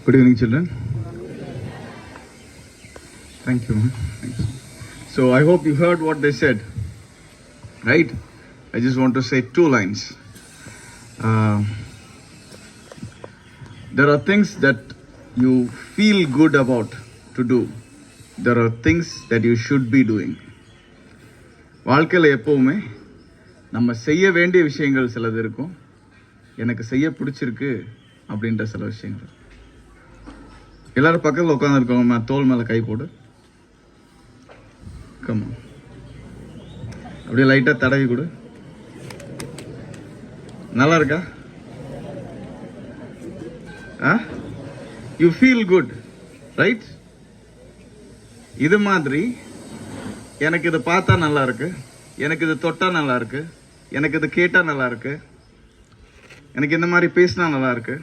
Good evening, children. Thank you. Thanks. So I hope you heard what they said, right? I just want to say 2 lines. There are things that you feel good about to do. There are things that you should be doing. வாழ்க்கையில் எப்போவுமே நம்ம செய்ய வேண்டிய விஷயங்கள் சிலது இருக்கும், எனக்கு செய்ய பிடிச்சிருக்கு அப்படின்ற சில விஷயங்கள். எல்லாரும் பக்கத்தில் உட்காந்துருக்கவங்க தோல் மேலே கை போடு. கம்மா அப்படியே லைட்டாக தடவி கொடு. நல்லா இருக்கா? You feel good, right? இது மாதிரி எனக்கு இது பார்த்தா நல்லா இருக்கு, எனக்கு இது தொட்டா நல்லா இருக்கு, எனக்கு இது கேட்டா நல்லா இருக்கு, எனக்கு இந்த மாதிரி பேசினா நல்லா இருக்கு,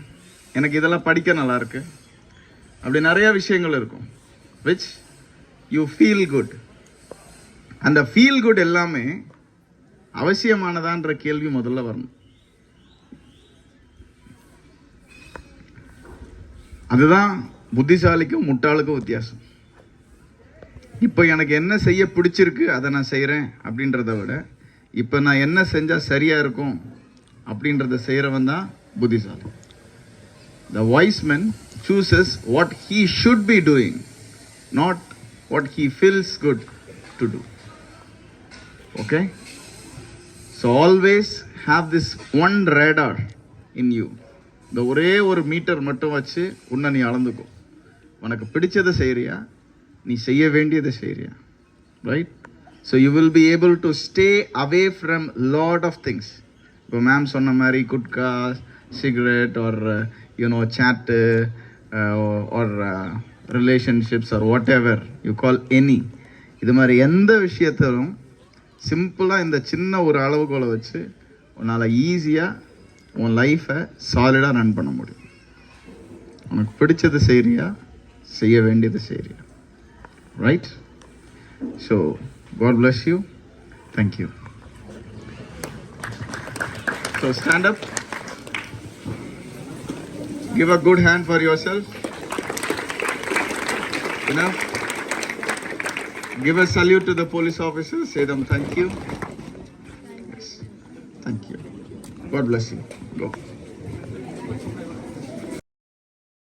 எனக்கு இதெல்லாம் படிக்க நல்லா இருக்கு, அப்படி நிறைய விஷயங்கள் இருக்கும் which you feel good. அந்த ஃபீல் குட் எல்லாமே அவசியமானதான்ற கேள்வி முதல்ல வரணும். அதுதான் புத்திசாலிக்கும் முட்டாளுக்கும் வித்தியாசம். இப்போ எனக்கு என்ன செய்ய பிடிச்சிருக்கு அதை நான் செய்கிறேன் அப்படின்றத விட இப்போ நான் என்ன செஞ்சால் சரியாக இருக்கும் அப்படின்றத செய்கிறவன் தான் புத்திசாலி. The wise man chooses what he should be doing, not what he feels good to do. Okay? So always have this one radar in you. இந்த ஒரே ஒரு மீட்டர் மட்டும் வச்சு உன்னை நீ அளந்துக்கோ. உனக்கு பிடிச்சதை செய்கிறியா, நீ செய்ய வேண்டியதை செய்கிறியா, right? So you will be able to stay away from lot of things. இப்போ மேம் சொன்ன மாதிரி gutka, cigarette or chat or relationships or whatever you call any, இது மாதிரி எந்த விஷயத்திலும் சிம்பிளாக இந்த சின்ன ஒரு அளவுகோலை வச்சு உன்னால் ஈஸியாக உன் லைஃப்பை சாலிடாக ரன் பண்ண முடியும். உனக்கு பிடிச்சதை செய்கிறியா, செய்ய வேண்டியதை செய்கிறியா, right? So God bless you. Thank you. So stand up. Give a good hand for yourself. Enough. Give a salute to the police officers. Say them thank you. Yes. Thank you. God bless you. Go.